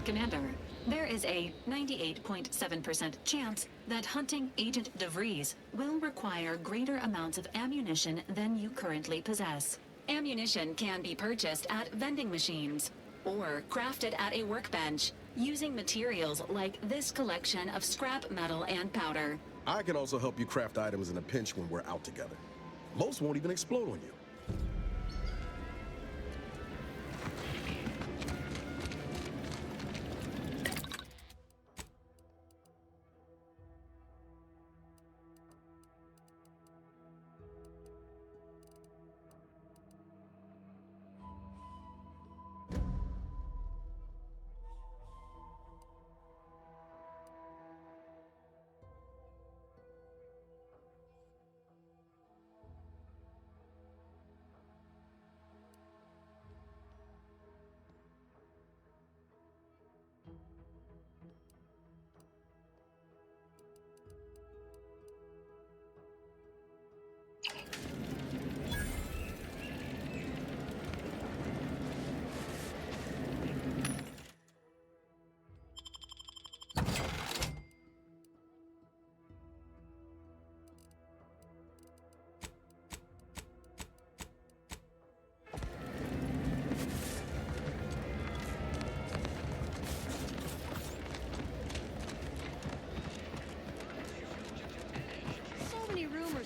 Commander, there is a 98.7% chance that hunting Agent DeVries will require greater amounts of ammunition than you currently possess. Ammunition can be purchased at vending machines or crafted at a workbench using materials like this collection of scrap metal and powder. I can also help you craft items in a pinch when we're out together. Most won't even explode on you.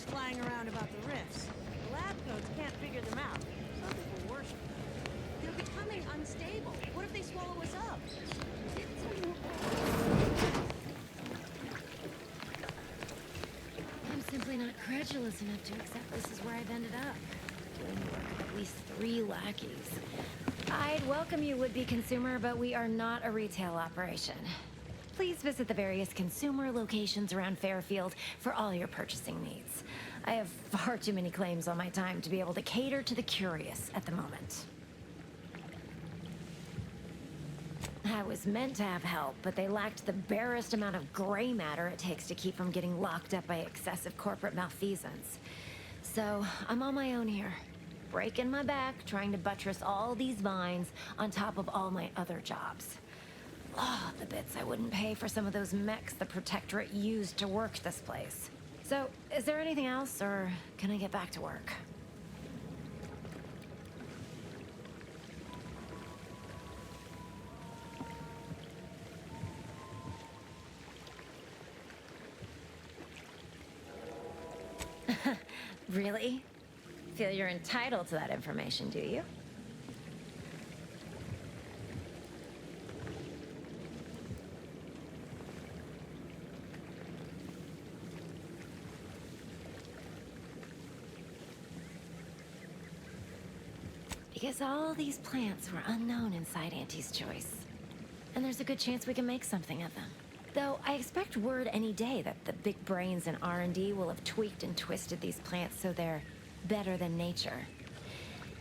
Flying around about the rifts. The lab codes can't figure them out. Some people worship them. They're becoming unstable. What if they swallow us up? I'm simply not credulous enough to accept this is where I've ended up. Doing the work of at least 3 lackeys. I'd welcome you, would-be consumer, but we are not a retail operation. Please visit the various consumer locations around Fairfield for all your purchasing needs. I have far too many claims on my time to be able to cater to the curious at the moment. I was meant to have help, but they lacked the barest amount of gray matter it takes to keep from getting locked up by excessive corporate malfeasance. So, I'm on my own here. Breaking my back, trying to buttress all these vines on top of all my other jobs. Oh, the bits I wouldn't pay for some of those mechs the Protectorate used to work this place. So, is there anything else, or can I get back to work? Really? Feel you're entitled to that information, do you? Because all these plants were unknown inside Auntie's choice. And there's a good chance we can make something of them. Though I expect word any day that the big brains in R&D will have tweaked and twisted these plants so they're better than nature.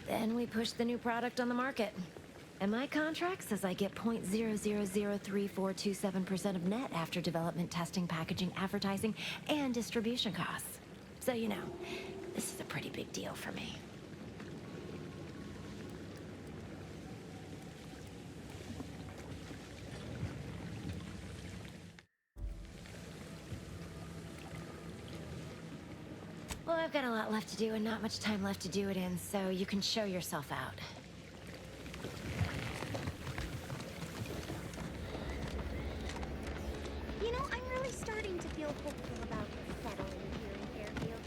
Then we push the new product on the market. And my contract says I get 0.003427% of net after development, testing, packaging, advertising, and distribution costs. So you know, this is a pretty big deal for me. Well, I've got a lot left to do and not much time left to do it in, so you can show yourself out. You know, I'm really starting to feel hopeful about settling here in Fairfield.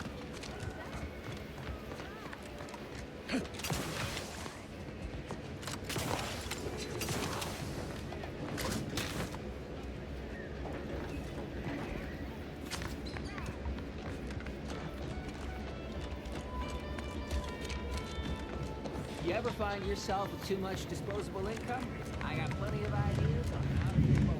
If you ever find yourself with too much disposable income, I got plenty of ideas on how to get both.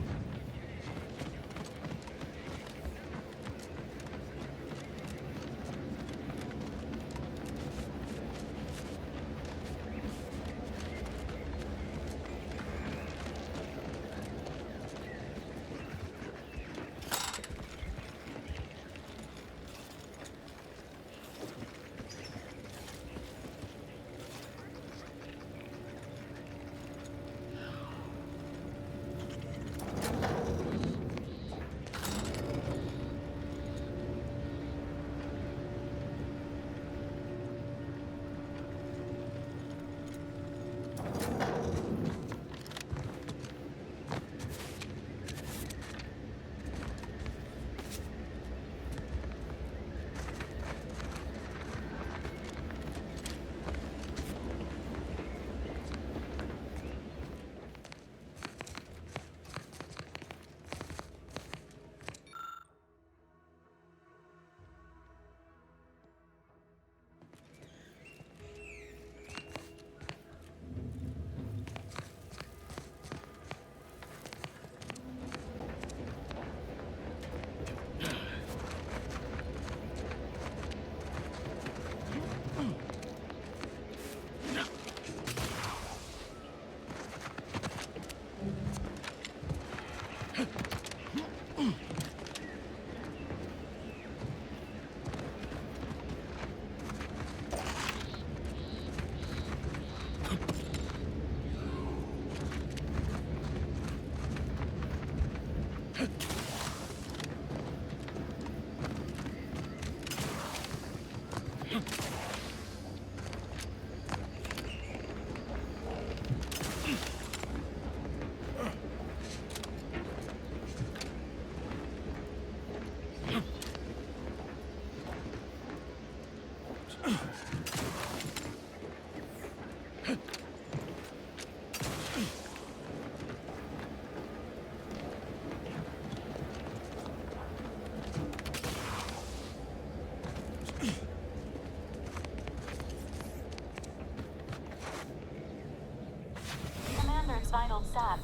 Commander's vital sap.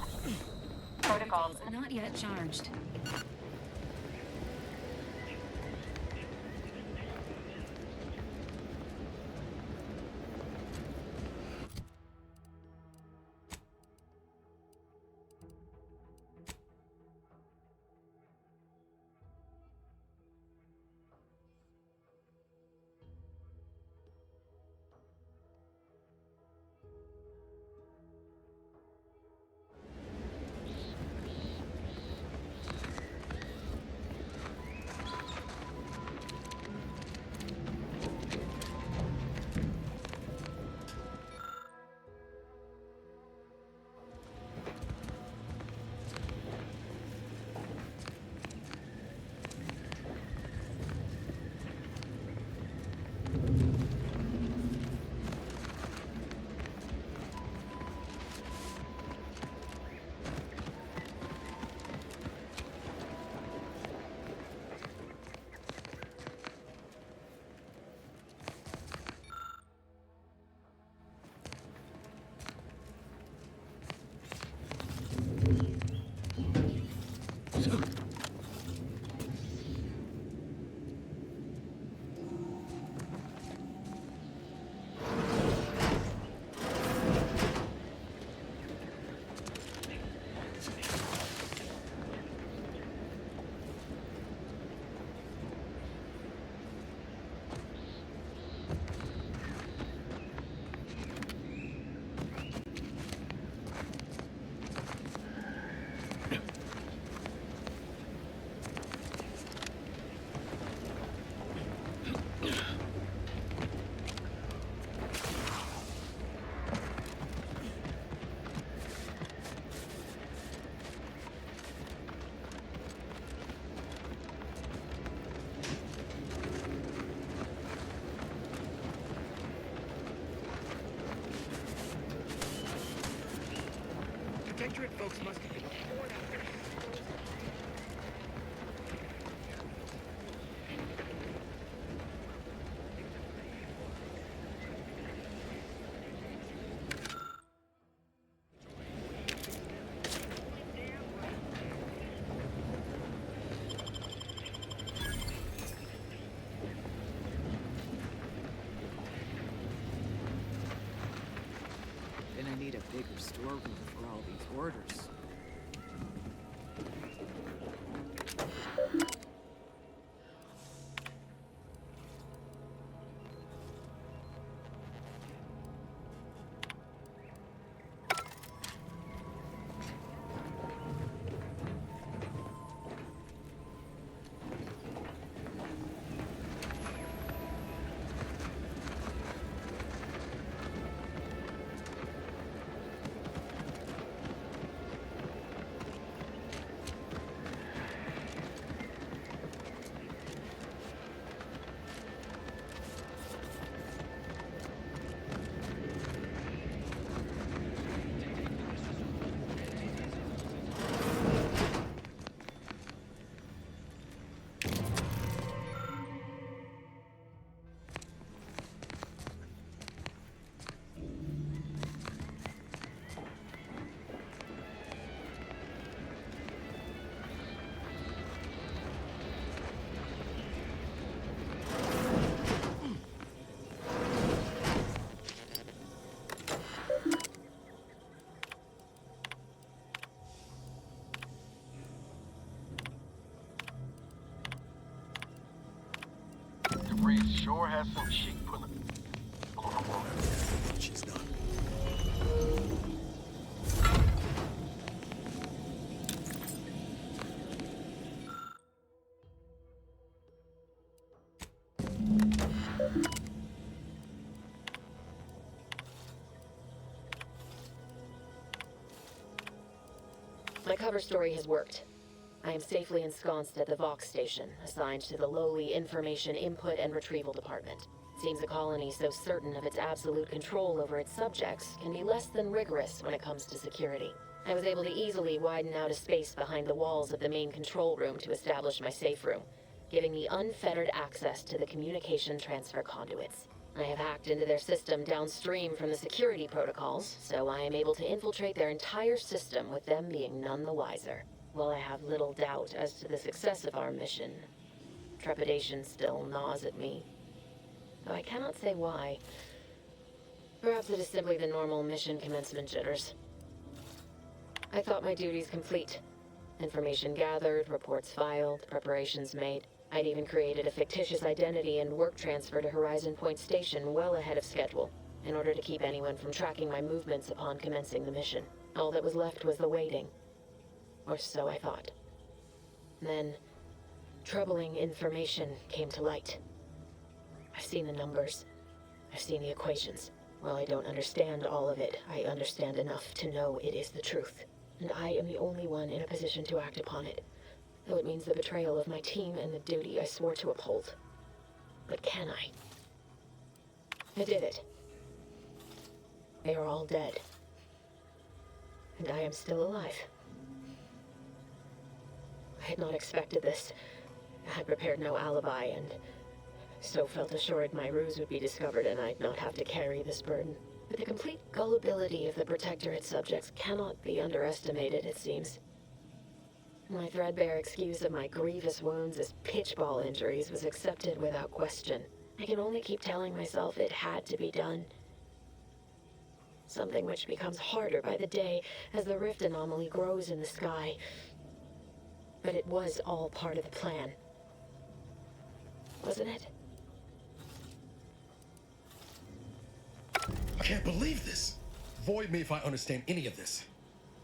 Protocols not yet charged. Directorate folks must have been bored out there. need a bigger storeroom for all these orders. Reed sure has some cheek putting on her woman. She's done. My cover story has worked. I am safely ensconced at the Vox station, assigned to the lowly Information Input and Retrieval Department. Seems a colony so certain of its absolute control over its subjects can be less than rigorous when it comes to security. I was able to easily widen out a space behind the walls of the main control room to establish my safe room, giving me unfettered access to the communication transfer conduits. I have hacked into their system downstream from the security protocols, so I am able to infiltrate their entire system with them being none the wiser. While I have little doubt as to the success of our mission, trepidation still gnaws at me. Though I cannot say why. Perhaps it is simply the normal mission commencement jitters. I thought my duties complete. Information gathered, reports filed, preparations made. I'd even created a fictitious identity and work transfer to Horizon Point Station well ahead of schedule, in order to keep anyone from tracking my movements upon commencing the mission. All that was left was the waiting. Or so I thought. Then, troubling information came to light. I've seen the numbers. I've seen the equations. While I don't understand all of it, I understand enough to know it is the truth. And I am the only one in a position to act upon it, though it means the betrayal of my team and the duty I swore to uphold. But can I? I did it. They are all dead. And I am still alive. I had not expected this. I had prepared no alibi, and so felt assured my ruse would be discovered and I'd not have to carry this burden. But the complete gullibility of the Protectorate subjects cannot be underestimated, it seems. My threadbare excuse of my grievous wounds as pitchball injuries was accepted without question. I can only keep telling myself it had to be done. Something which becomes harder by the day as the rift anomaly grows in the sky. But it was all part of the plan. Wasn't it? I can't believe this. Void me if I understand any of this.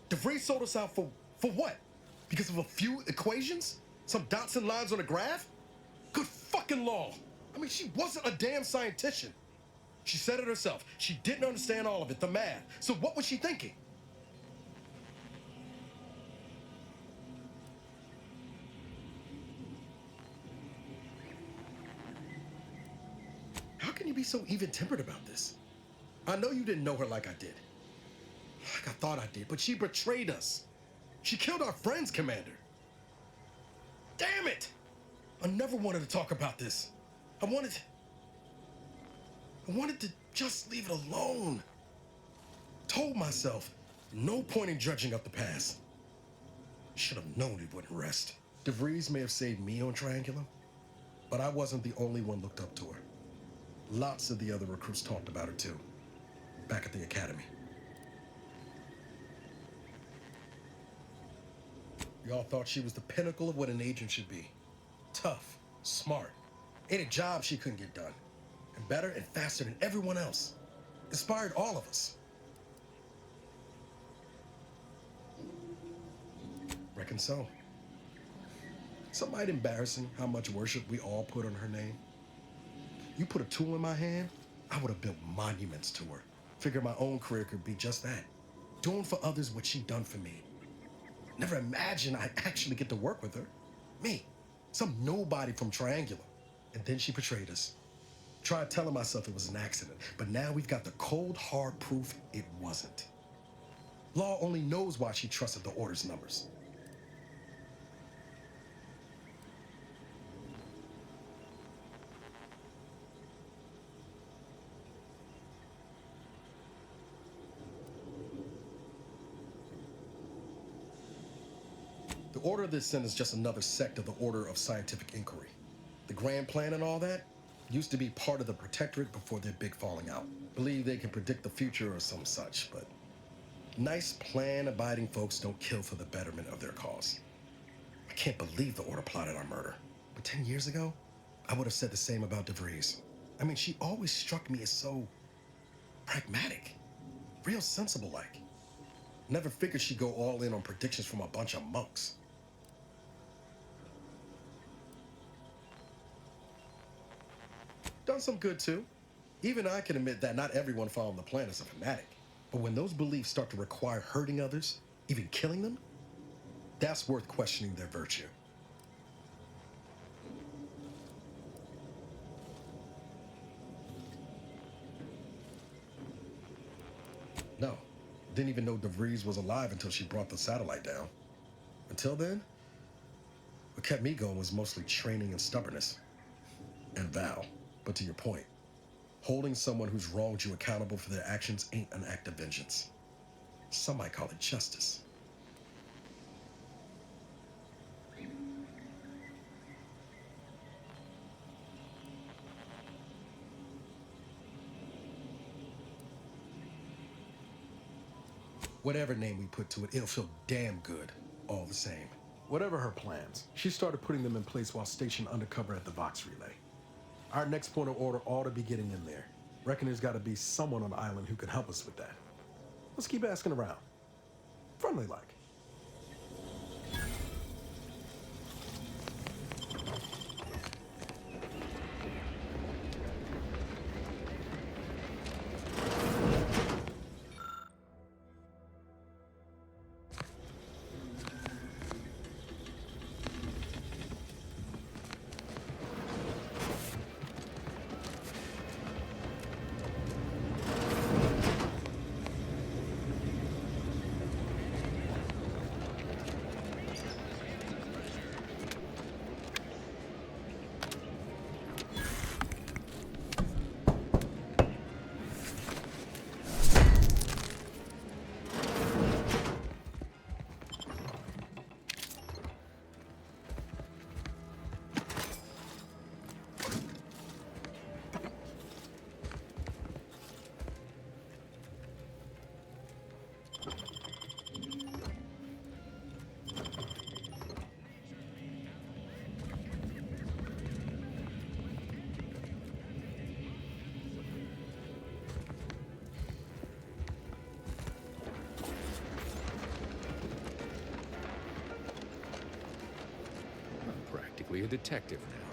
DeVries sold us out for what? Because of a few equations? Some dots and lines on a graph? Good fucking law. I mean, she wasn't a damn scientist. She said it herself. She didn't understand all of it, the math. So what was she thinking? How can you be so even-tempered about this? I know you didn't know her like I did. Like I thought I did, but she betrayed us. She killed our friends, Commander. Damn it! I never wanted to talk about this. I wanted to just leave it alone. Told myself, no point in dredging up the past. Should have known it wouldn't rest. DeVries may have saved me on Triangulum, but I wasn't the only one looked up to her. Lots of the other recruits talked about her too, back at the academy. Y'all thought she was the pinnacle of what an agent should be. Tough, smart, ain't a job she couldn't get done. And better and faster than everyone else. Inspired all of us. Reckon so. Somewhat embarrassing how much worship we all put on her name. You put a tool in my hand, I would have built monuments to her. Figured my own career could be just that. Doing for others what she done for me. Never imagined I'd actually get to work with her. Me, some nobody from Triangular. And then she betrayed us. Tried telling myself it was an accident, but now we've got the cold, hard proof it wasn't. Law only knows why she trusted the Order's numbers. The Order of this sin is just another sect of the Order of Scientific Inquiry. The grand plan and all that used to be part of the Protectorate before their big falling out. Believe they can predict the future or some such, but nice plan-abiding folks don't kill for the betterment of their cause. I can't believe the Order plotted our murder. But 10 years ago, I would have said the same about DeVries. I mean, she always struck me as so pragmatic, real sensible-like. Never figured she'd go all in on predictions from a bunch of monks. Done some good too. Even I can admit that not everyone following the plan is a fanatic. But when those beliefs start to require hurting others, even killing them, that's worth questioning their virtue. No, didn't even know DeVries was alive until she brought the satellite down. Until then, what kept me going was mostly training and stubbornness. And Val. But to your point, holding someone who's wronged you accountable for their actions ain't an act of vengeance. Some might call it justice. Whatever name we put to it, it'll feel damn good, all the same. Whatever her plans, she started putting them in place while stationed undercover at the Vox Relay. Our next point of order ought to be getting in there. Reckon there's got to be someone on the island who can help us with that. Let's keep asking around. Friendly like. Practically a detective now.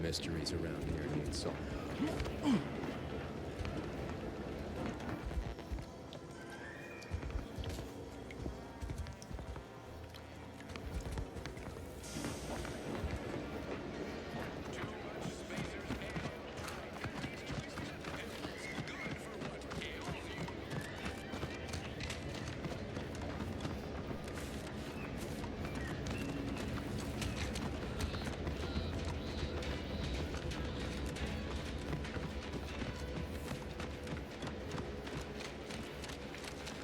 mysteries around here need solved.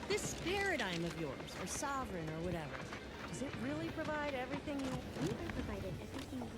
This paradigm of yours, or sovereign, or whatever, does it really provide everything you... We are provided everything we need.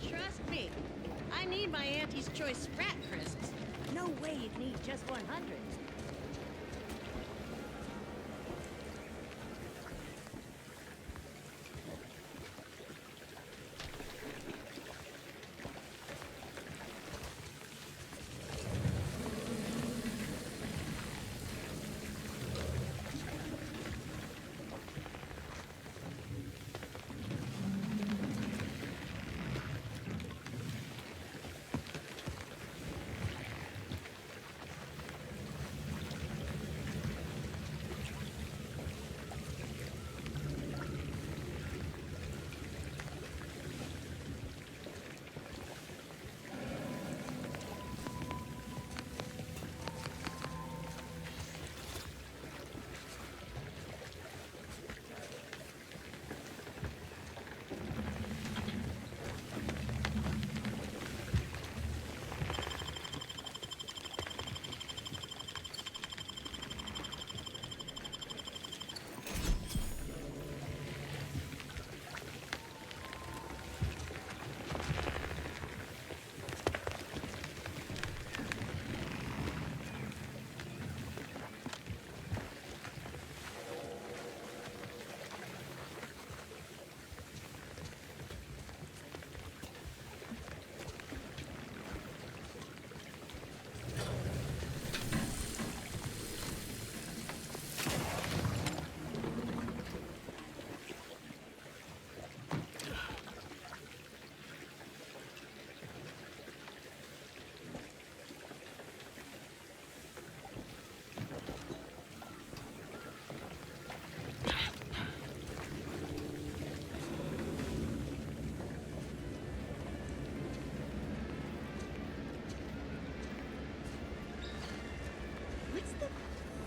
Trust me, I need my Auntie's Choice Sprat Crisps. No way you'd need just 100.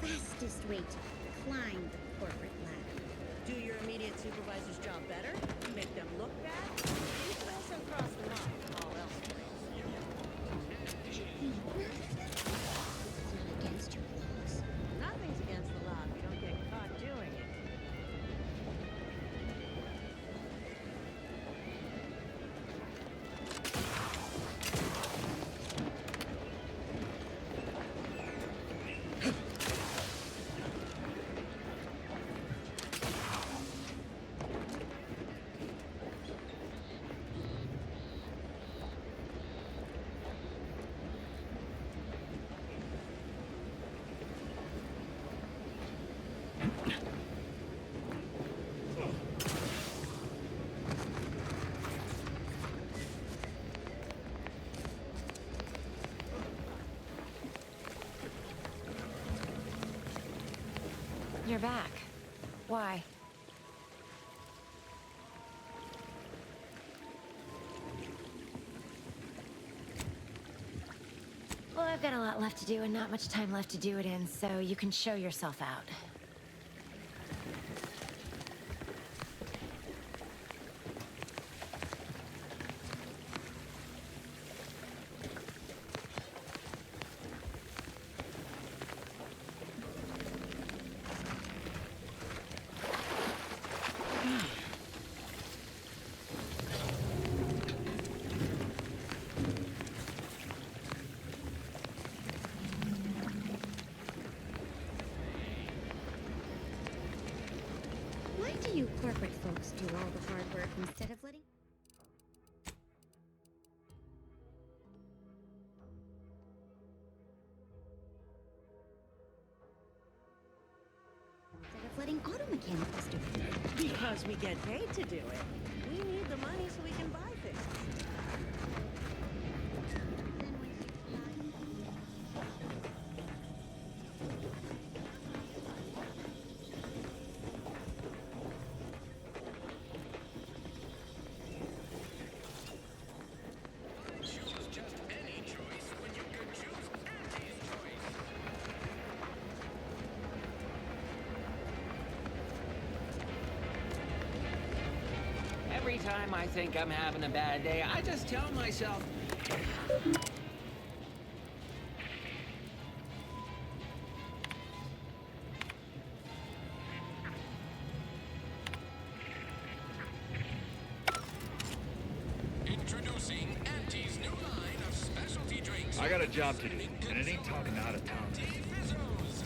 Fastest way to climb the corporate ladder. Do your immediate supervisor's job better? Make them look bad? You could also cross them off, all else fails. It's not against your laws. Nothing's against the law if you don't get caught doing it. You're back. Why? Well, I've got a lot left to do and not much time left to do it in, so you can show yourself out. do you corporate folks do all the hard work instead of letting... Instead of letting auto mechanicals do it? Because we get paid to do it. We need the money so we can buy things. Then once you Choose just any choice when you can choose Andy's choice. Every time I think I'm having a bad day, I just tell myself, Introducing Auntie's new line of specialty drinks. I got a job to do, and it ain't talking out of town. Fizzos.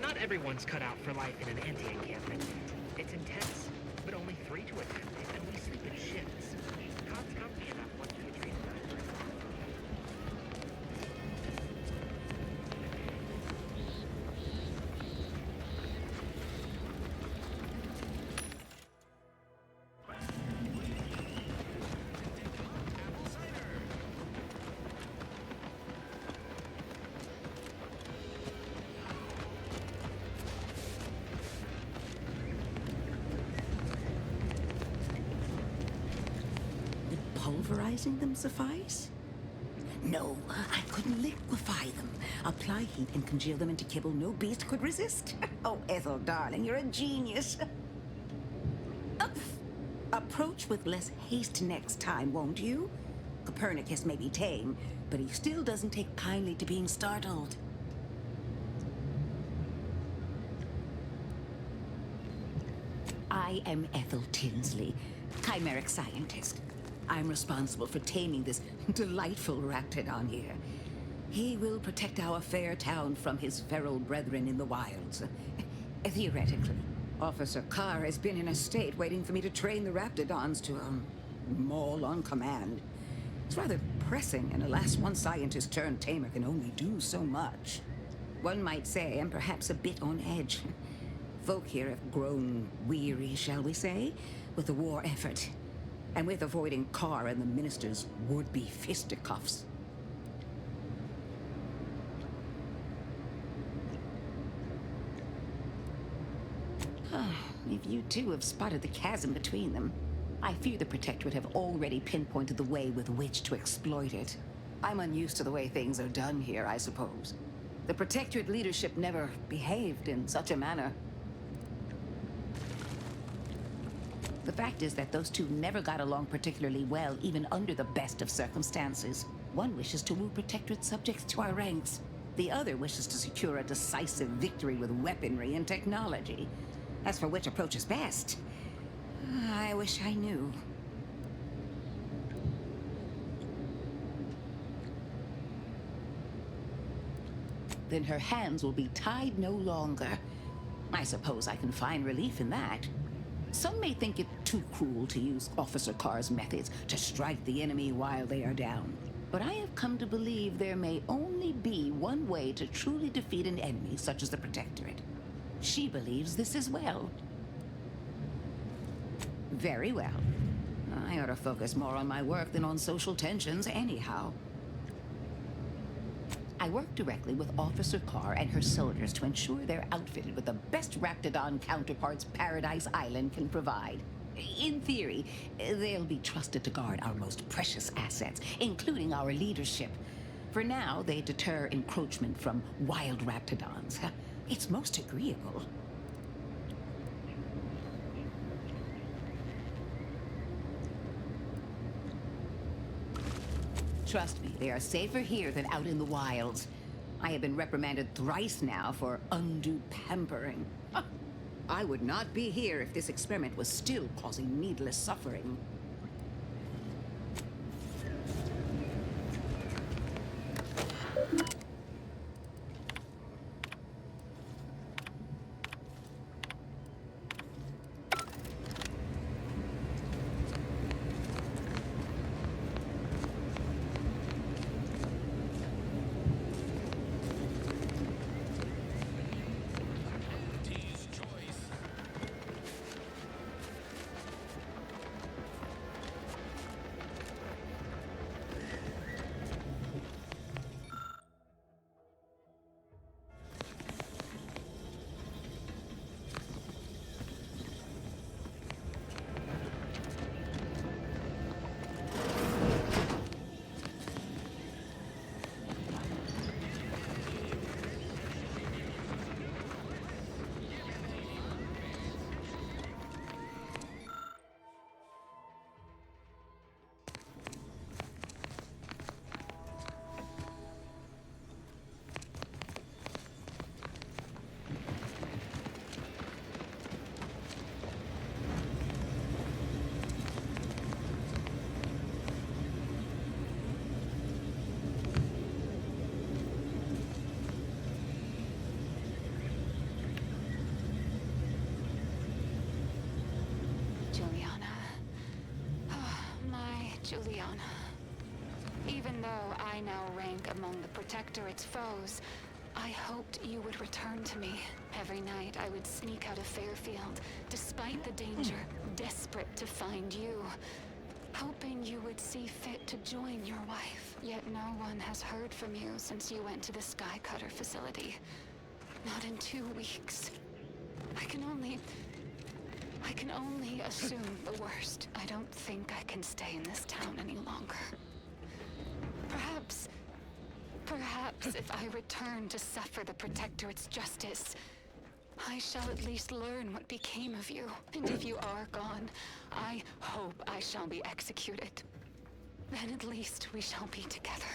Not everyone's cut out for life in an anti-encampment. It's intense, but only 3 to attempt it, and we sleep in shifts. God's got me enough once we train about. Pulverizing them suffice? No, I couldn't liquefy them. Apply heat and congeal them into kibble no beast could resist. Oh, Ethel, darling, you're a genius. Approach with less haste next time, won't you? Copernicus may be tame, but he still doesn't take kindly to being startled. I am Ethel Tinsley, chimeric scientist. I'm responsible for taming this delightful raptidon here. He will protect our fair town from his feral brethren in the wilds. Theoretically. Officer Carr has been in a state waiting for me to train the raptidons to, maul on command. It's rather pressing, and alas, one scientist turned tamer can only do so much. One might say I'm perhaps a bit on edge. Folk here have grown weary, shall we say, with the war effort. And with avoiding Carr and the minister's would-be fisticuffs. If you two have spotted the chasm between them, I fear the Protectorate have already pinpointed the way with which to exploit it. I'm unused to the way things are done here, I suppose. The Protectorate leadership never behaved in such a manner. The fact is that those two never got along particularly well, even under the best of circumstances. One wishes to woo Protectorate subjects to our ranks. The other wishes to secure a decisive victory with weaponry and technology. As for which approach is best, I wish I knew. Then her hands will be tied no longer. I suppose I can find relief in that. Some may think it too cruel to use Officer Carr's methods to strike the enemy while they are down. But I have come to believe there may only be one way to truly defeat an enemy such as the Protectorate. She believes this as well. Very well. I ought to focus more on my work than on social tensions anyhow. I work directly with Officer Carr and her soldiers to ensure they're outfitted with the best Ractodon counterparts Paradise Island can provide. In theory, they'll be trusted to guard our most precious assets, including our leadership. For now, they deter encroachment from wild Raptidons. It's most agreeable. Trust me, they are safer here than out in the wilds. I have been reprimanded thrice now for undue pampering. I would not be here if this experiment was still causing needless suffering. Juliana. Even though I now rank among the Protectorate's foes, I hoped you would return to me. Every night I would sneak out of Fairfield, despite the danger, desperate to find you. Hoping you would see fit to join your wife. Yet no one has heard from you since you went to the Skycutter facility. Not in 2 weeks. I can only assume the worst. I don't think I can stay in this town any longer. Perhaps if I return to suffer the Protectorate's justice, I shall at least learn what became of you. And if you are gone, I hope I shall be executed. Then at least we shall be together.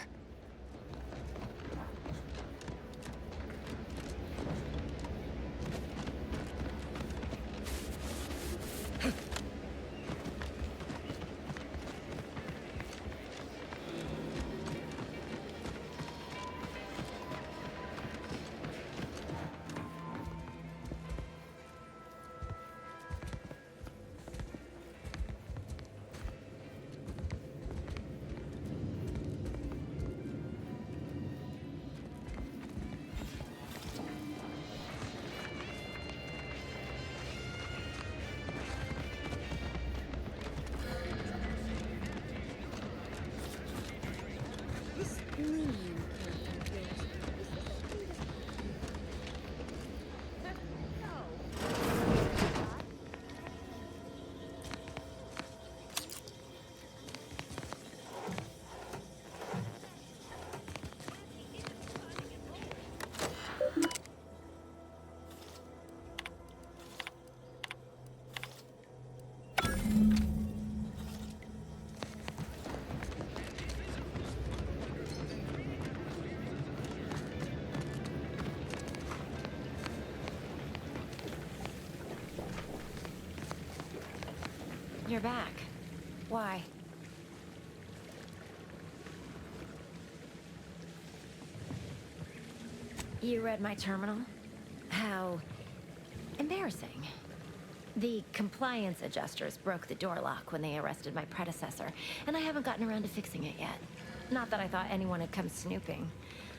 You're back. Why? You read my terminal? How embarrassing. The compliance adjusters broke the door lock when they arrested my predecessor, and I haven't gotten around to fixing it yet. Not that I thought anyone had come snooping.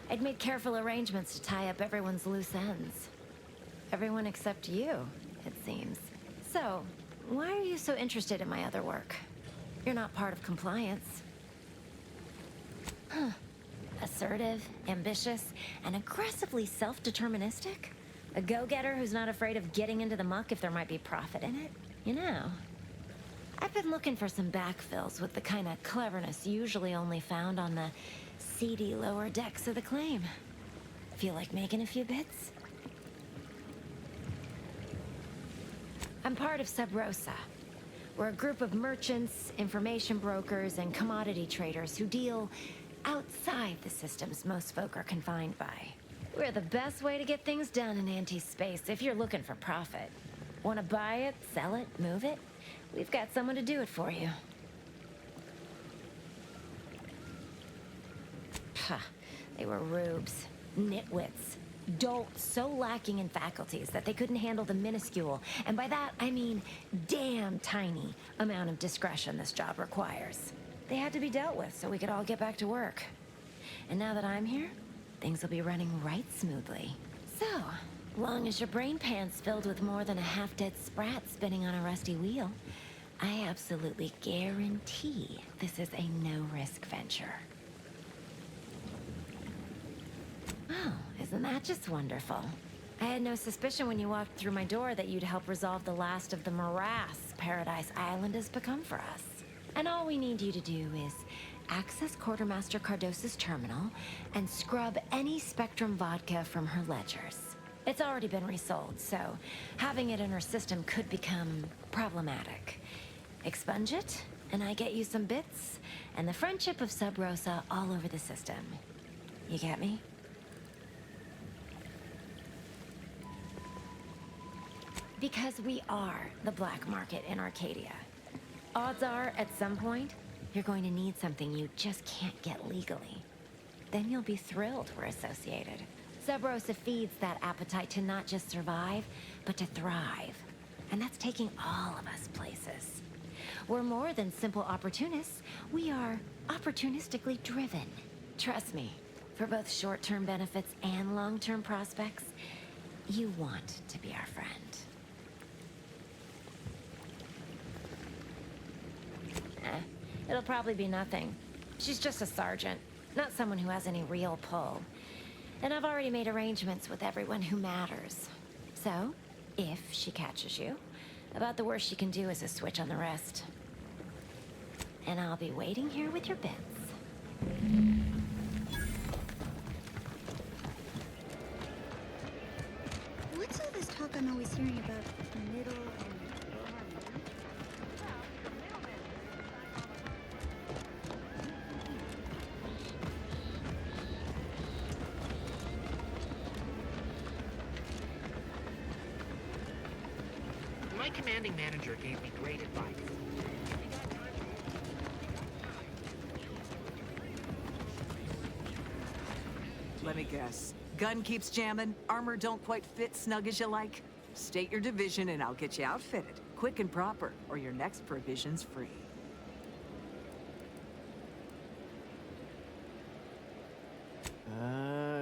I'd made careful arrangements to tie up everyone's loose ends. Everyone except you, it seems. So, why are you so interested in my other work? You're not part of compliance. Huh. Assertive, ambitious, and aggressively self-deterministic? A go-getter who's not afraid of getting into the muck if there might be profit in it? You know, I've been looking for some backfills with the kind of cleverness usually only found on the seedy lower decks of the claim. Feel like making a few bits? I'm part of Sub Rosa. We're a group of merchants, information brokers, and commodity traders who deal outside the systems most folk are confined by. We're the best way to get things done in anti-space if you're looking for profit. Want to buy it, sell it, move it? We've got someone to do it for you. Puh, they were rubes, nitwits, dolts so lacking in faculties that they couldn't handle the minuscule, and by that I mean damn tiny, amount of discretion this job requires. They had to be dealt with so we could all get back to work. And now that I'm here, things will be running right smoothly. So, long as your brain pan's filled with more than a half-dead sprat spinning on a rusty wheel, I absolutely guarantee this is a no-risk venture. Oh, isn't that just wonderful? I had no suspicion when you walked through my door that you'd help resolve the last of the morass Paradise Island has become for us. And all we need you to do is access Quartermaster Cardos's terminal and scrub any Spectrum vodka from her ledgers. It's already been resold, so having it in her system could become problematic. Expunge it, and I get you some bits, and the friendship of Sub Rosa all over the system. You get me? Because we are the black market in Arcadia. Odds are, at some point, you're going to need something you just can't get legally. Then you'll be thrilled we're associated. Sub Rosa feeds that appetite to not just survive, but to thrive. And that's taking all of us places. We're more than simple opportunists. We are opportunistically driven. Trust me, for both short-term benefits and long-term prospects, you want to be our friend. It'll probably be nothing. She's just a sergeant, not someone who has any real pull. And I've already made arrangements with everyone who matters. So, if she catches you, about the worst she can do is a switch on the rest. And I'll be waiting here with your bits. What's all this talk I'm always hearing about middle and My commanding manager gave me great advice. Let me guess. Gun keeps jamming, armor don't quite fit snug as you like. State your division and I'll get you outfitted, quick and proper, or your next provision's free.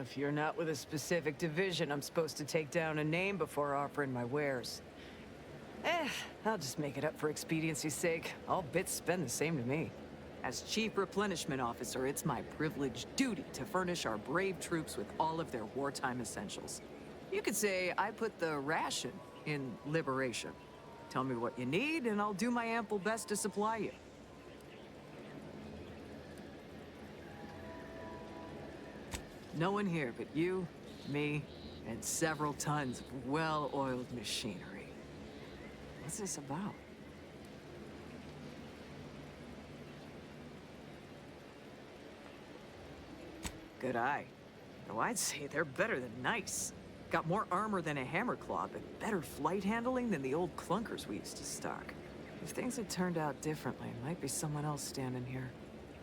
If you're not with a specific division, I'm supposed to take down a name before offering my wares. I'll just make it up for expediency's sake. All bits spend the same to me. As Chief Replenishment Officer, it's my privileged duty to furnish our brave troops with all of their wartime essentials. You could say I put the ration in liberation. Tell me what you need, and I'll do my ample best to supply you. No one here but you, me, and several tons of well-oiled machinery. What's this about? Good eye. Though I'd say they're better than nice. Got more armor than a hammerclaw, but better flight handling than the old clunkers we used to stock. If things had turned out differently, it might be someone else standing here,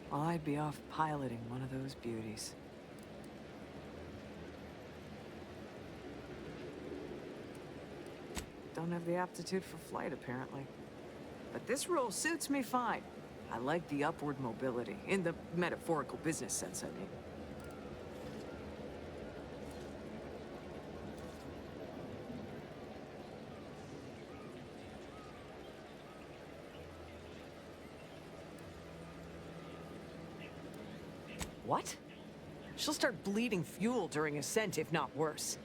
while I'd be off piloting one of those beauties. Don't have the aptitude for flight, apparently. But this role suits me fine. I like the upward mobility, in the metaphorical business sense, I mean. What? She'll start bleeding fuel during ascent, if not worse.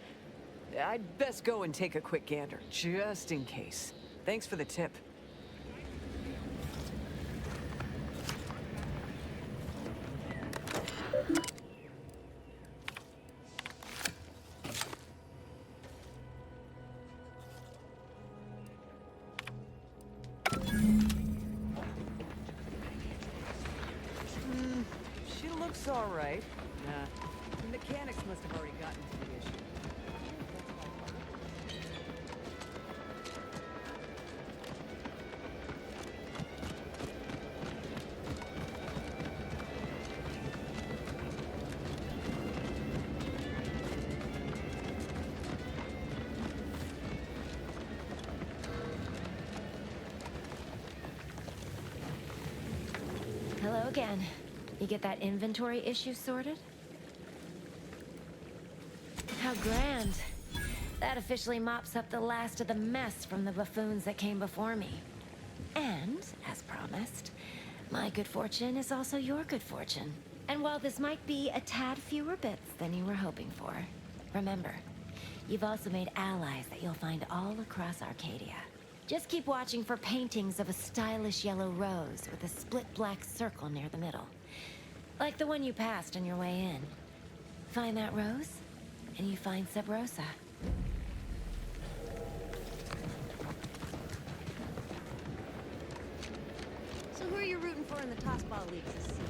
I'd best go and take a quick gander, just in case. Thanks for the tip. She looks all right. The mechanics must have already gotten to the issue. Hello again. You get that inventory issue sorted? How grand. That officially mops up the last of the mess from the buffoons that came before me. And, as promised, my good fortune is also your good fortune. And while this might be a tad fewer bits than you were hoping for, remember, you've also made allies that you'll find all across Arcadia. Just keep watching for paintings of a stylish yellow rose with a split black circle near the middle. Like the one you passed on your way in. Find that rose, and you find Sub Rosa. So who are you rooting for in the tossball leagues this season?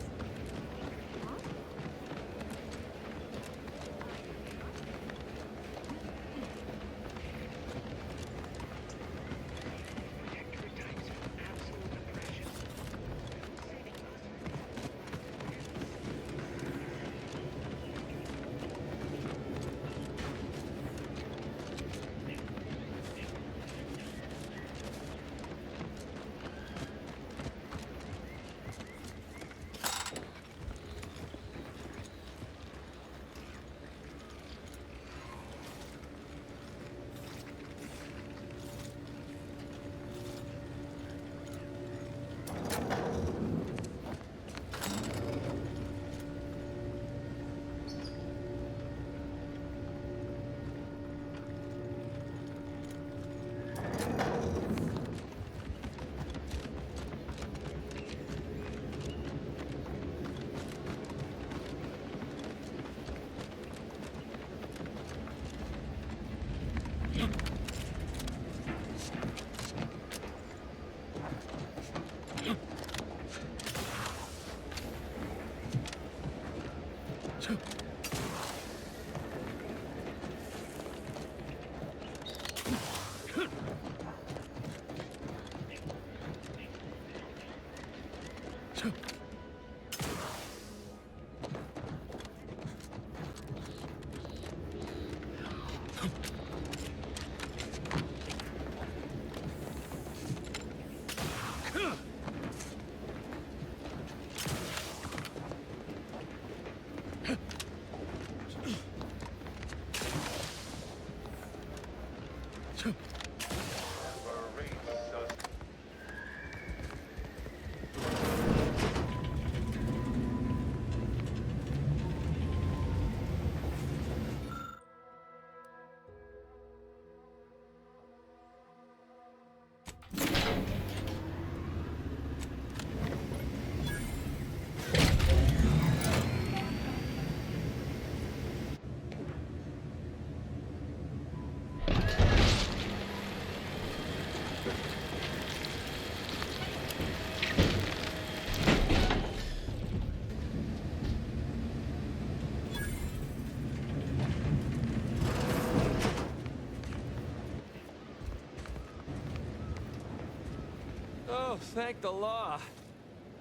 Oh, thank the law.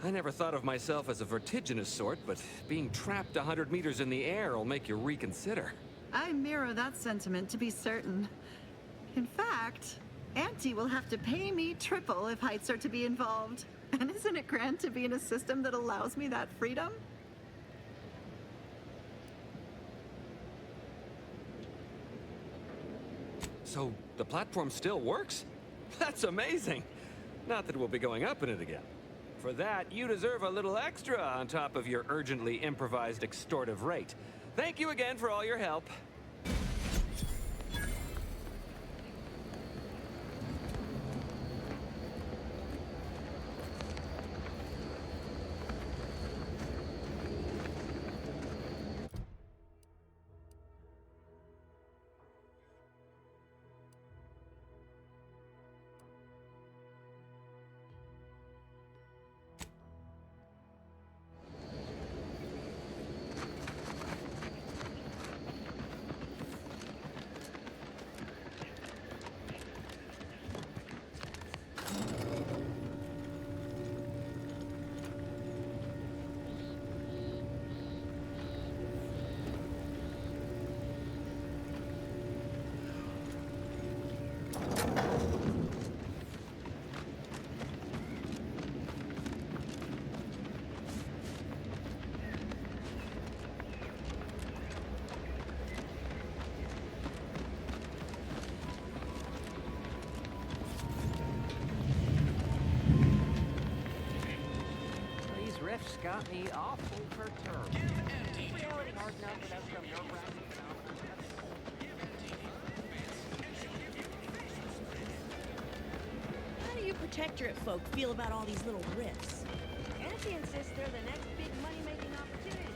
I never thought of myself as a vertiginous sort, but being trapped 100 meters in the air will make you reconsider. I mirror that sentiment, to be certain. In fact, Auntie will have to pay me triple if heights are to be involved. And isn't it grand to be in a system that allows me that freedom? So, the platform still works? That's amazing! Not that we'll be going up in it again. For that, you deserve a little extra on top of your urgently improvised extortive rate. Thank you again for all your help. These rifts got me awful perturbed. Is reality hard enough without some nerve-wracking phenomenon? How do you Protectorate folk feel about all these little rifts? Anti insists they're the next big money-making opportunity.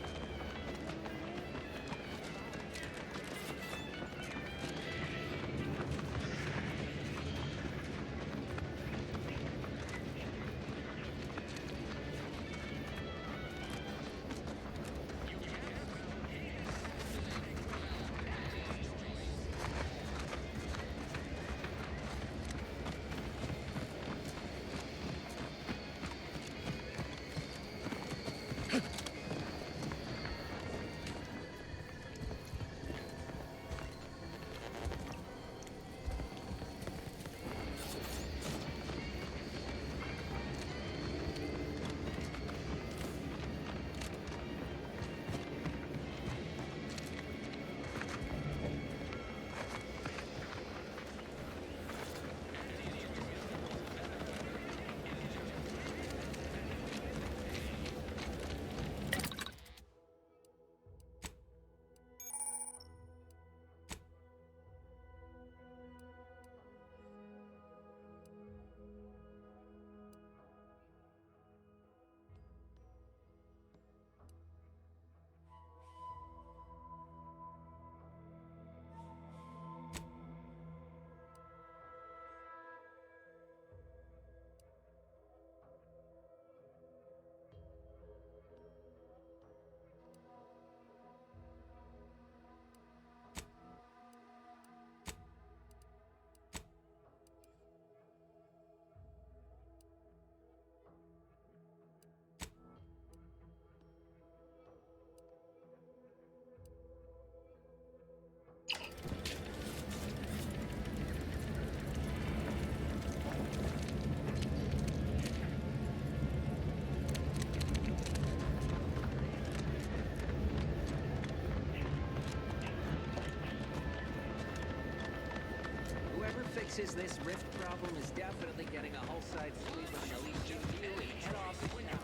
Fixes this rift problem is definitely getting a whole side sweep of an elite GPU and head off to town.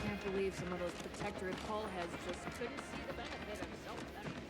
Can't believe some of those Protectorate hull heads just couldn't see the benefit of self-defense.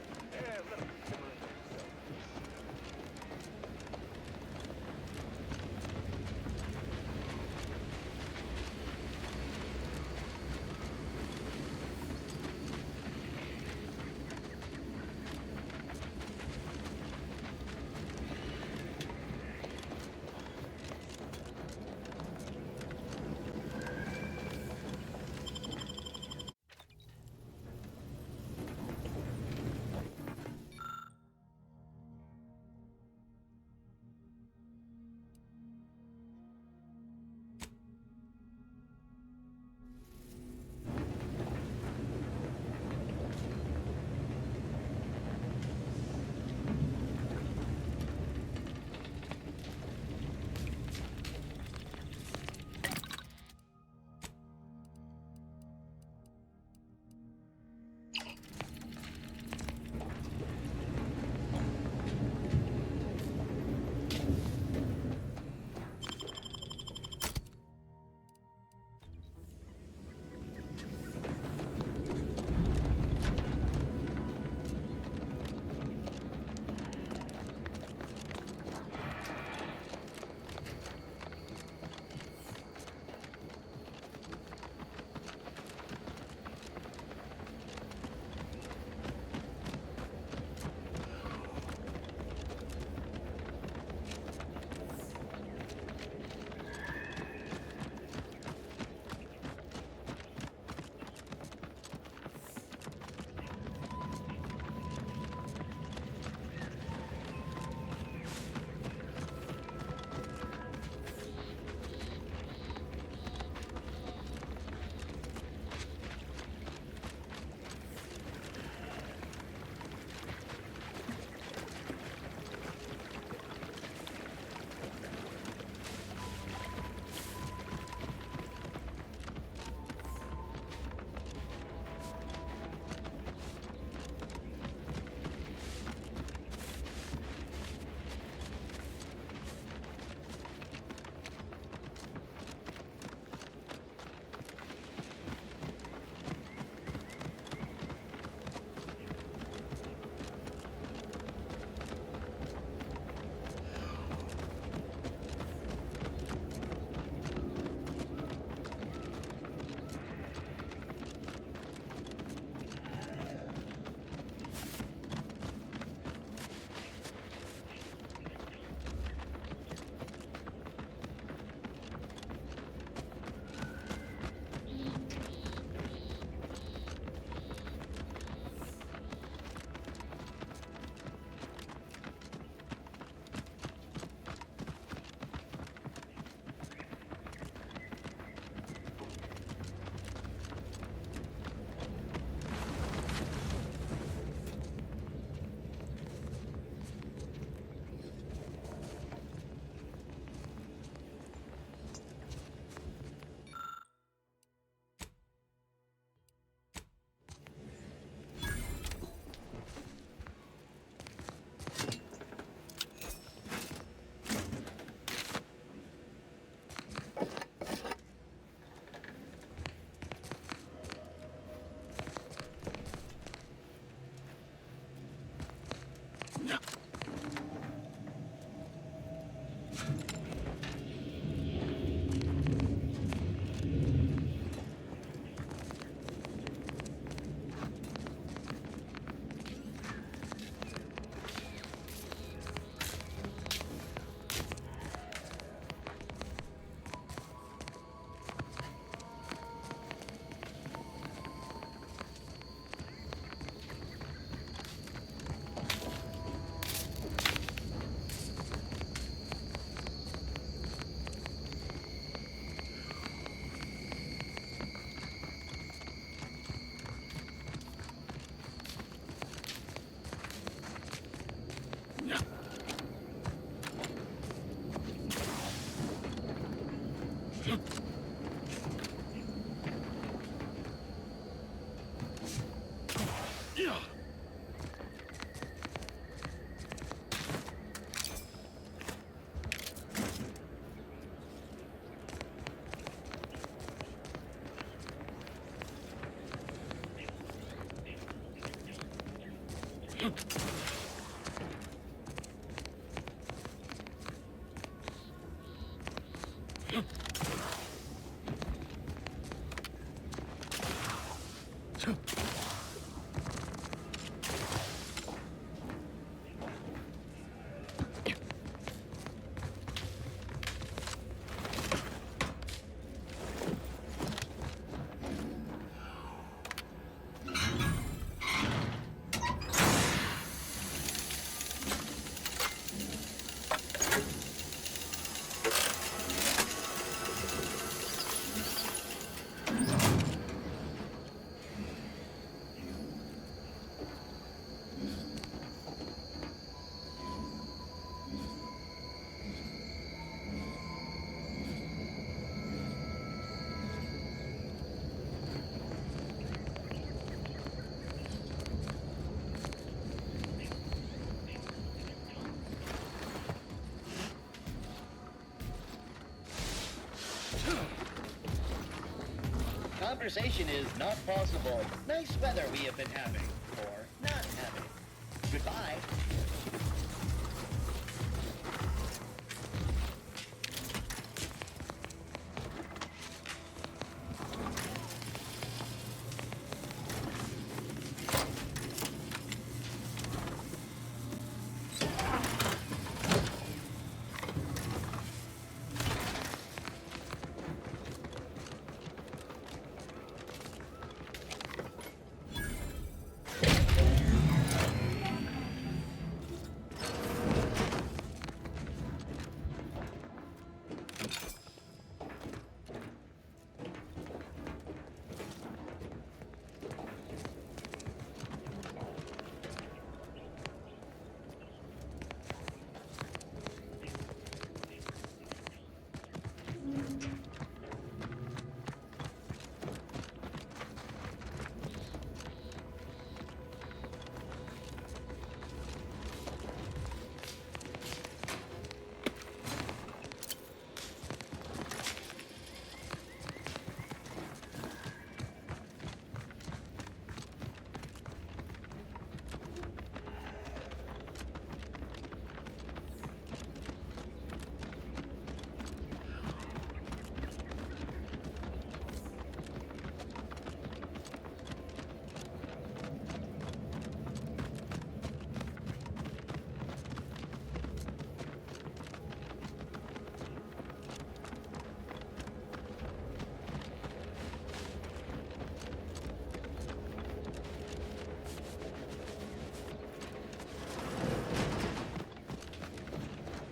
Conversation is not possible. Nice weather we have been having. Or not having. Goodbye.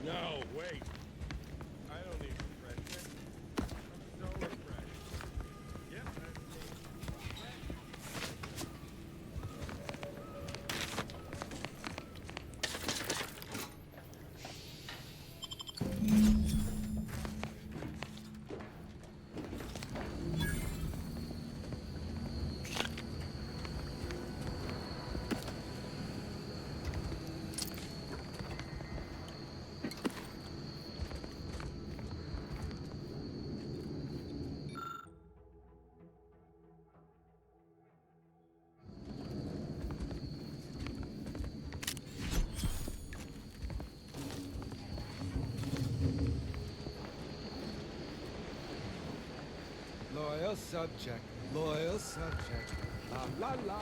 No, wait. I don't need refreshment. I'm so refreshed. Yep, that's Loyal subject, loyal subject, la la la.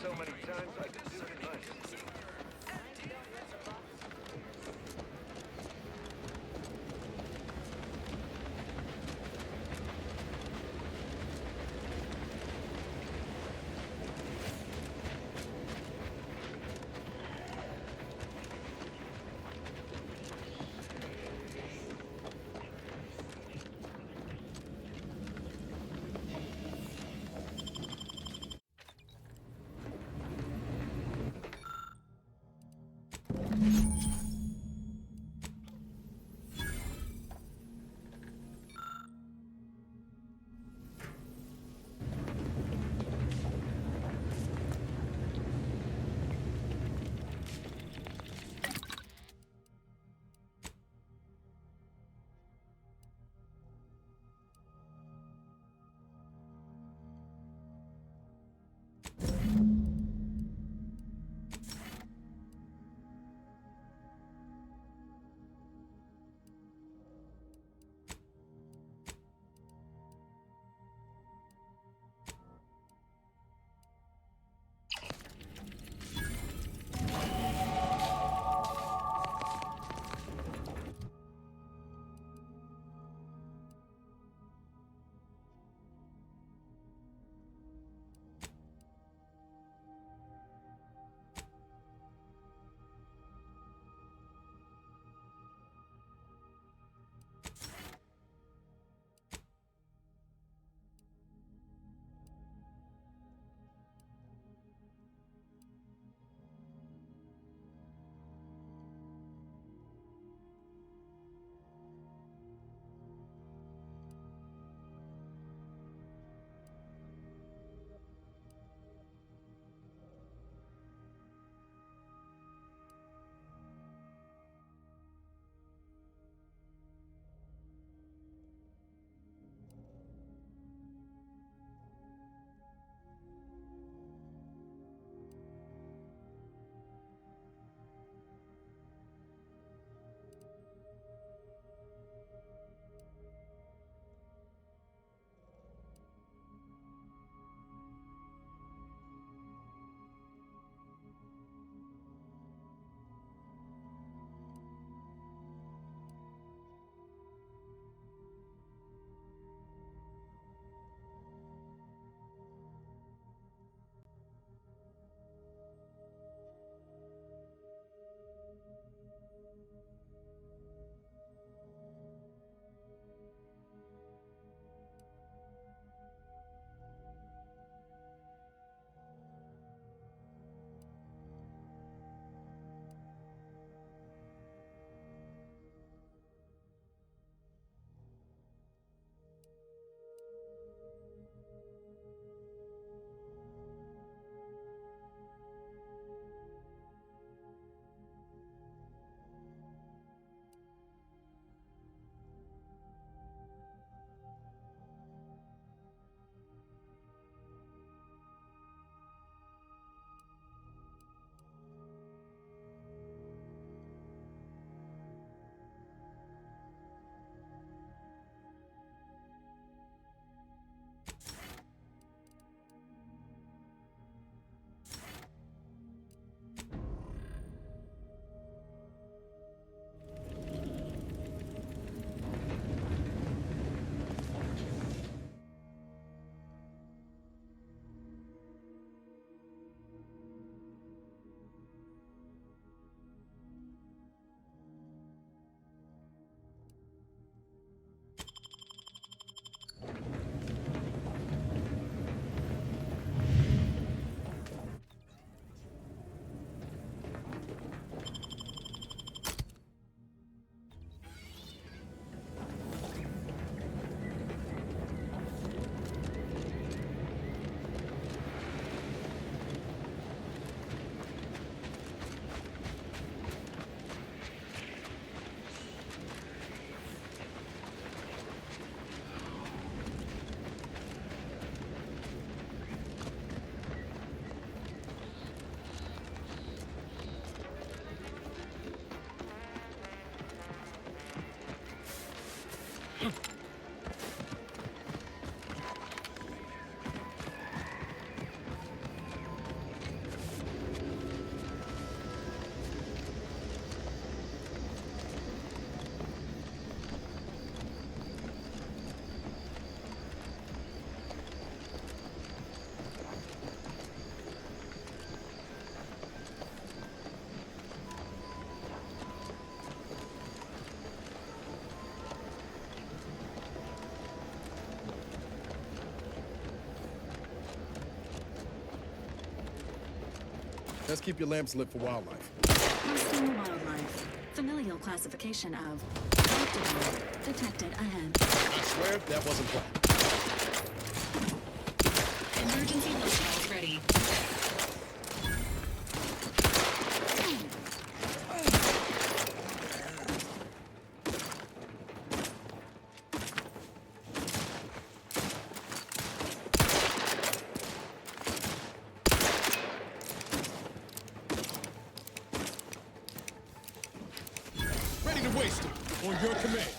so many times I could do tonight. Let's keep your lamps lit for wildlife. Hostile wildlife. Familial classification of active detected ahead. I swear that wasn't planned. Emergency hostiles ready. Ready to waste it. On your command.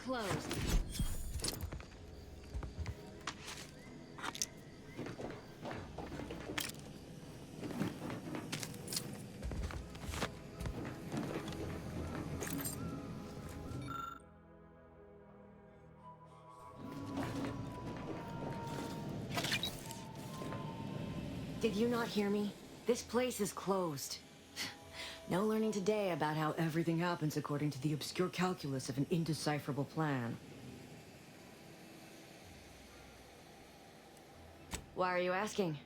Closed. Did you not hear me? This place is closed. No learning today about how everything happens according to the obscure calculus of an indecipherable plan. Why are you asking?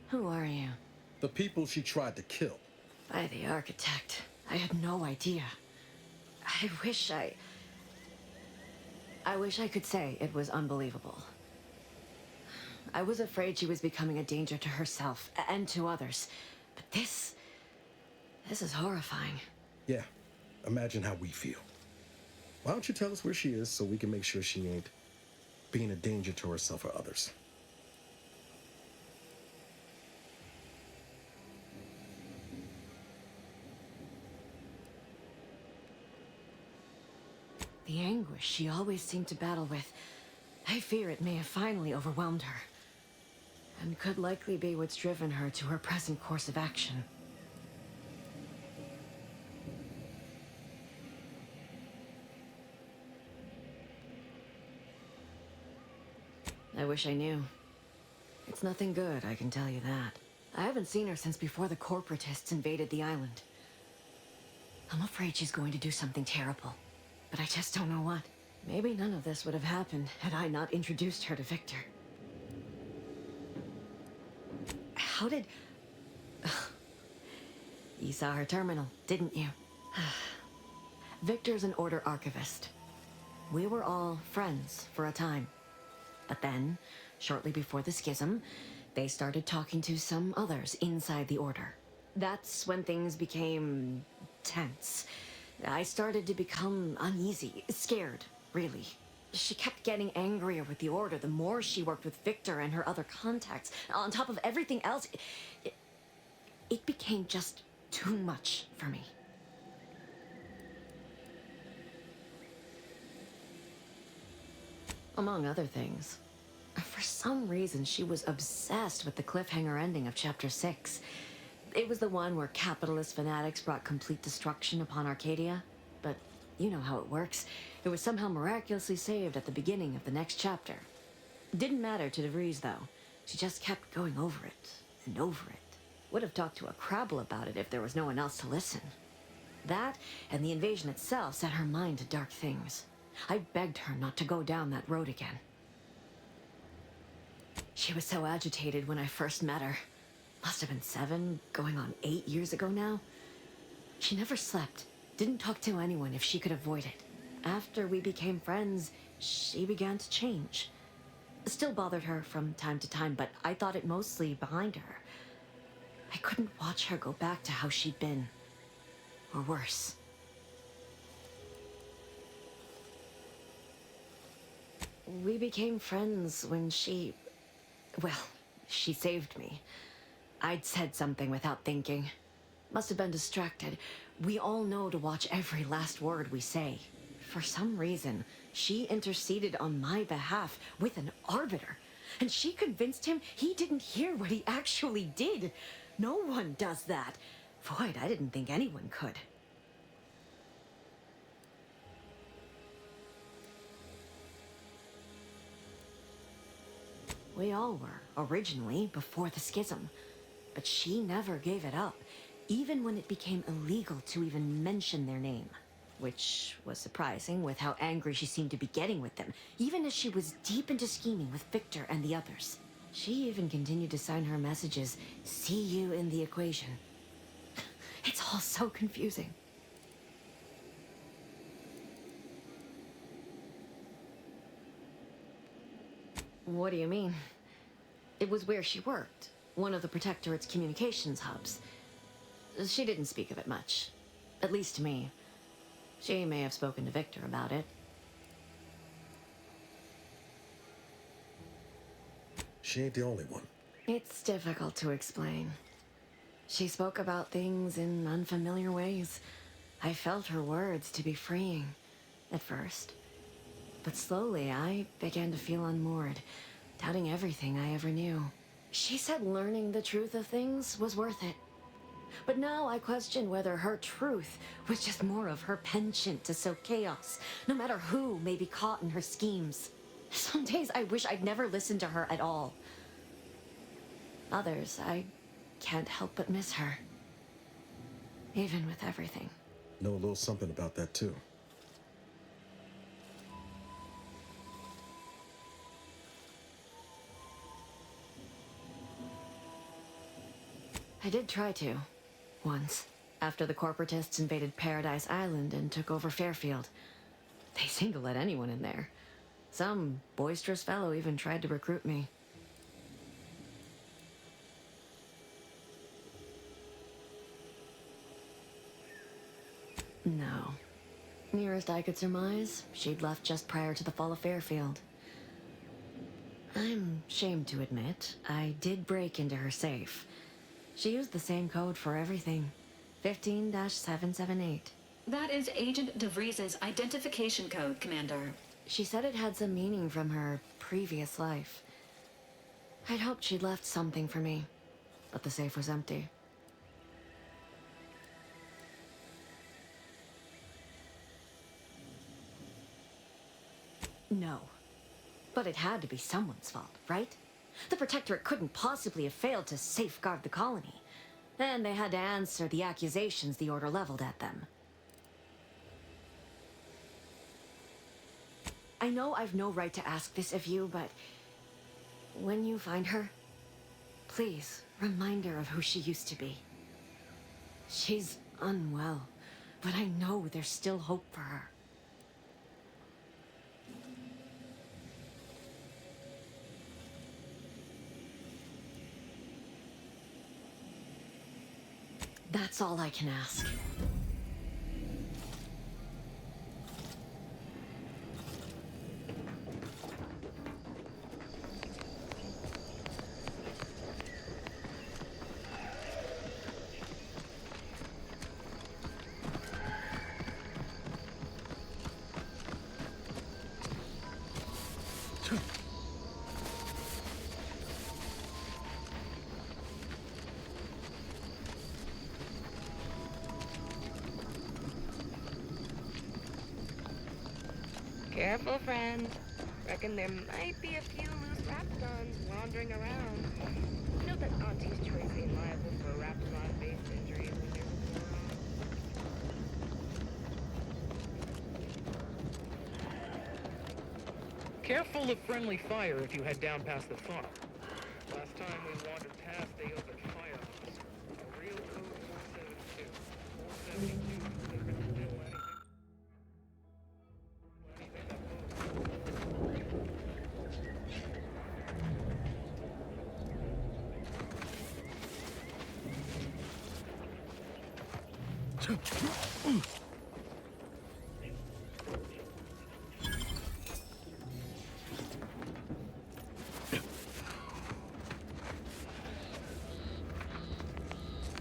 Who are you? The people she tried to kill. By the architect. I had no idea. I wish I could say it was unbelievable. I was afraid she was becoming a danger to herself and to others. But this is horrifying. Yeah, imagine how we feel. Why don't you tell us where she is so we can make sure she ain't being a danger to herself or others? The anguish she always seemed to battle with, I fear it may have finally overwhelmed her. And could likely be what's driven her to her present course of action. I wish I knew. It's nothing good, I can tell you that. I haven't seen her since before the corporatists invaded the island. I'm afraid she's going to do something terrible, but I just don't know what. Maybe none of this would have happened had I not introduced her to Victor. How did... You saw her terminal, didn't you? Victor's an Order archivist. We were all friends for a time. But then, shortly before the schism, they started talking to some others inside the Order. That's when things became tense. I started to become uneasy, scared, really. She kept getting angrier with the Order the more she worked with Victor and her other contacts. On top of everything else, it became just too much for me. Among other things. For some reason, she was obsessed with the cliffhanger ending of Chapter 6. It was the one where capitalist fanatics brought complete destruction upon Arcadia. But you know how it works. It was somehow miraculously saved at the beginning of the next chapter. Didn't matter to DeVries, though. She just kept going over it and over it. Would have talked to a Crabble about it if there was no one else to listen. That and the invasion itself set her mind to dark things. I begged her not to go down that road again. She was so agitated when I first met her. Must have been 7, going on 8 years ago now. She never slept, didn't talk to anyone if she could avoid it. After we became friends, she began to change. Still bothered her from time to time, but I thought it mostly behind her. I couldn't watch her go back to how she'd been. Or worse. We became friends when she... well, she saved me. I'd said something without thinking. Must have been distracted. We all know to watch every last word we say. For some reason, she interceded on my behalf with an arbiter. And she convinced him he didn't hear what he actually did. No one does that. Void, I didn't think anyone could. We all were, originally, before the schism. But she never gave it up, even when it became illegal to even mention their name. Which was surprising with how angry she seemed to be getting with them, even as she was deep into scheming with Victor and the others. She even continued to sign her messages, "See you in the equation." It's all so confusing. What do you mean? It was where she worked, one of the Protectorate's communications hubs. She didn't speak of it much, at least to me. She may have spoken to Victor about it. She ain't the only one. It's difficult to explain. She spoke about things in unfamiliar ways. I felt her words to be freeing, at first. But slowly, I began to feel unmoored, doubting everything I ever knew. She said learning the truth of things was worth it. But now I question whether her truth was just more of her penchant to sow chaos, no matter who may be caught in her schemes. Some days I wish I'd never listened to her at all. Others, I can't help but miss her. Even with everything. Know a little something about that, too. I did try to. Once. After the corporatists invaded Paradise Island and took over Fairfield. They seemed to let anyone in there. Some boisterous fellow even tried to recruit me. No. Nearest I could surmise, she'd left just prior to the fall of Fairfield. I'm ashamed to admit, I did break into her safe. She used the same code for everything. 15-778. That is Agent DeVries' identification code, Commander. She said it had some meaning from her previous life. I'd hoped she'd left something for me, but the safe was empty. No. But it had to be someone's fault, right? The Protectorate couldn't possibly have failed to safeguard the colony. And they had to answer the accusations the Order leveled at them. I know I've no right to ask this of you, but when you find her, please remind her of who she used to be. She's unwell, but I know there's still hope for her. That's all I can ask. Careful, friend. Reckon there might be a few loose raptons wandering around. Note that Auntie's choice ain't liable for raptolon-based injuries when there's a war on. Careful of friendly fire if you head down past the farm. Last time we wandered past, they opened fire on us. A real code 472. 472 delivered to do anything.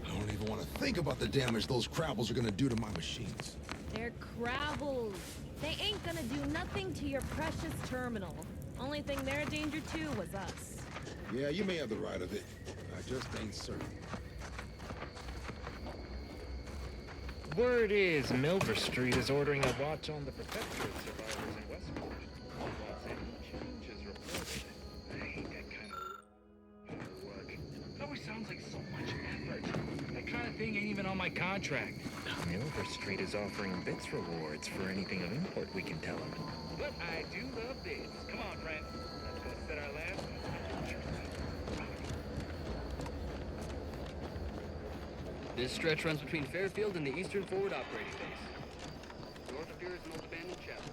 I don't even want to think about the damage those crabbles are gonna do to my machines. They're crabbles. They ain't gonna do nothing to your precious terminal. Only thing they're a danger to was us. Yeah, you may have the right of it. I just ain't certain. Word is Milver Street is ordering a watch on the Protectorate survivors in Westport. While any changes reported, I hate that kind of work. It always sounds like so much effort. That kind of thing ain't even on my contract. Milver Street is offering bits rewards for anything of import we can tell them. But I do love bits. Come on, friend. Let's go set our lab. This stretch runs between Fairfield and the Eastern Forward Operating Base. North of here is an old abandoned chapel.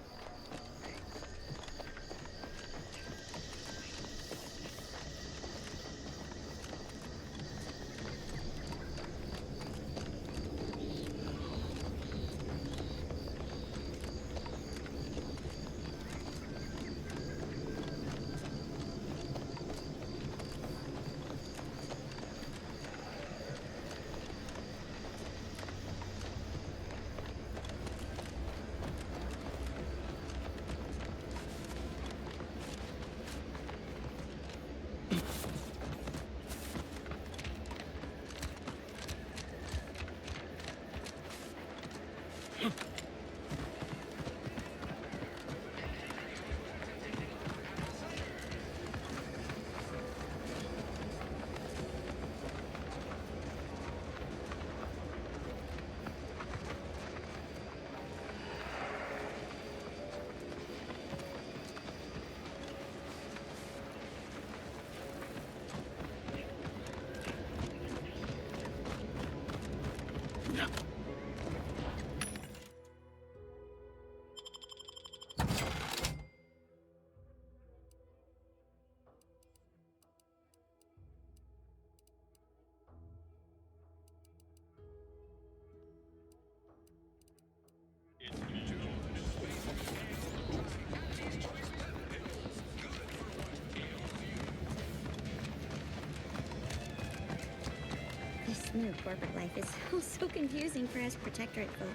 This new corporate life is so confusing for us Protectorate folk.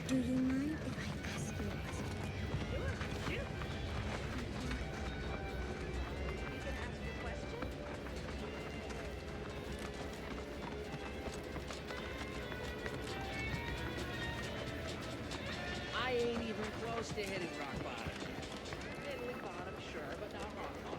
Do you mind if I ask you a question? I ain't even close to hitting rock bottom. Middle bottom, sure, but not rock bottom.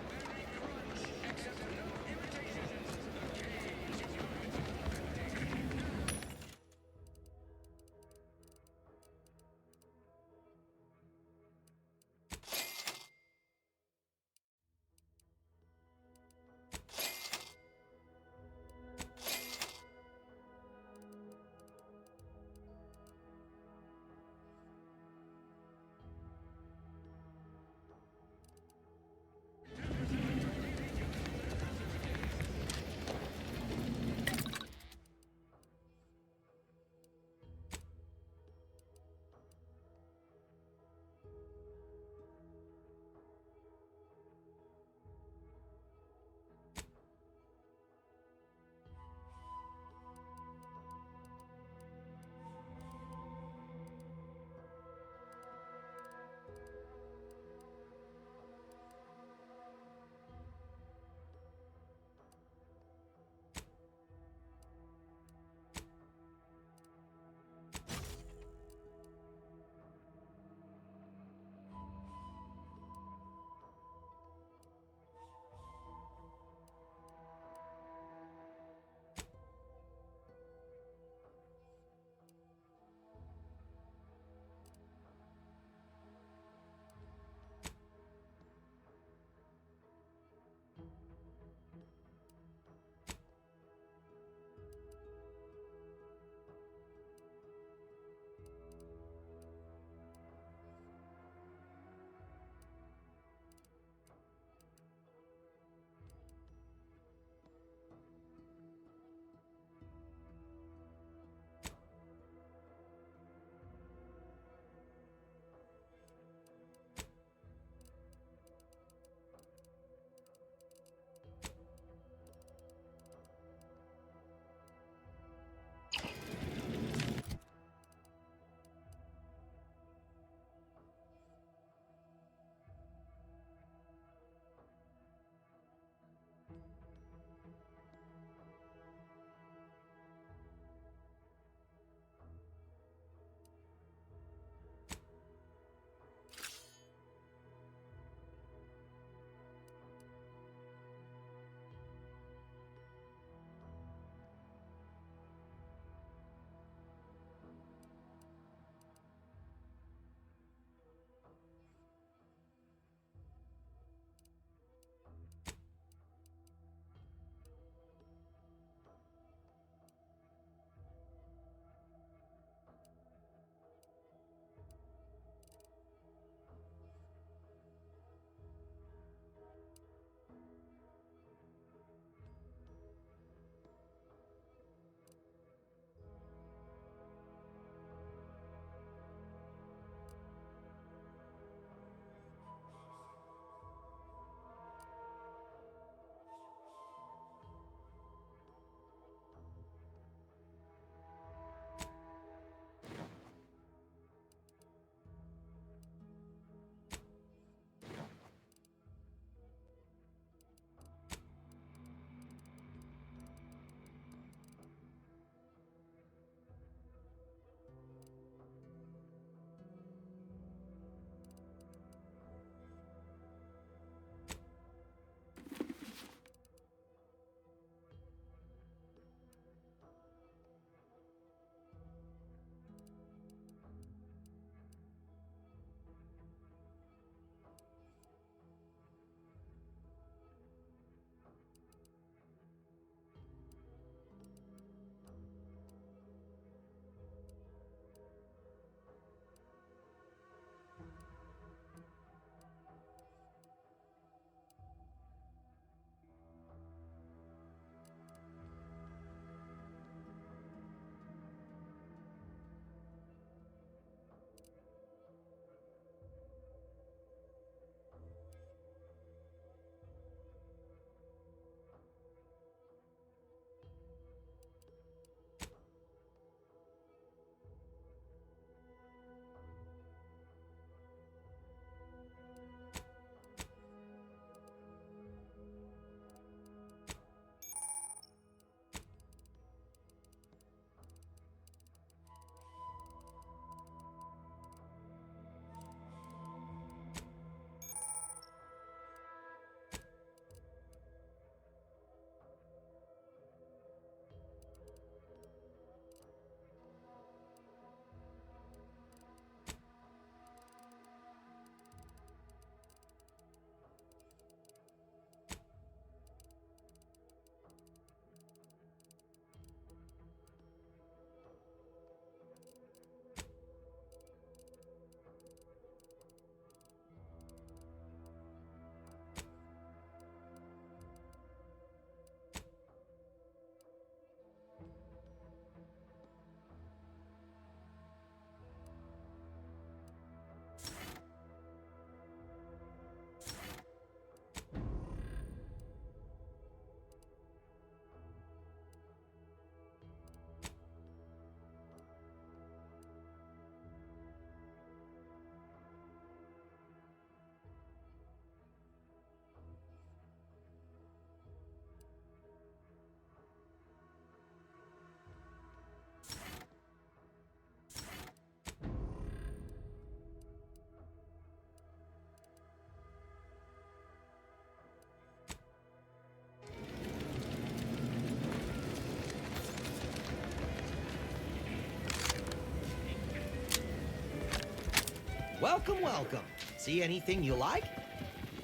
Welcome, welcome. See anything you like?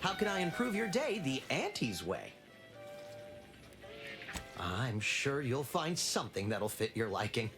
How can I improve your day the Auntie's way? I'm sure you'll find something that'll fit your liking.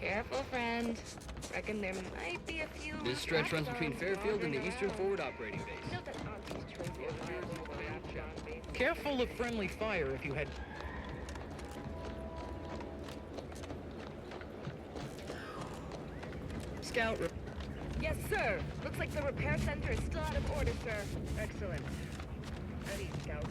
Careful, friend. Reckon there might be a few. This stretch runs between Fairfield and the Eastern Forward Operating Base. Careful of friendly fire if you head... Scout... Yes, sir. Looks like the repair center is still out of order, sir. Excellent. Ready, Scout.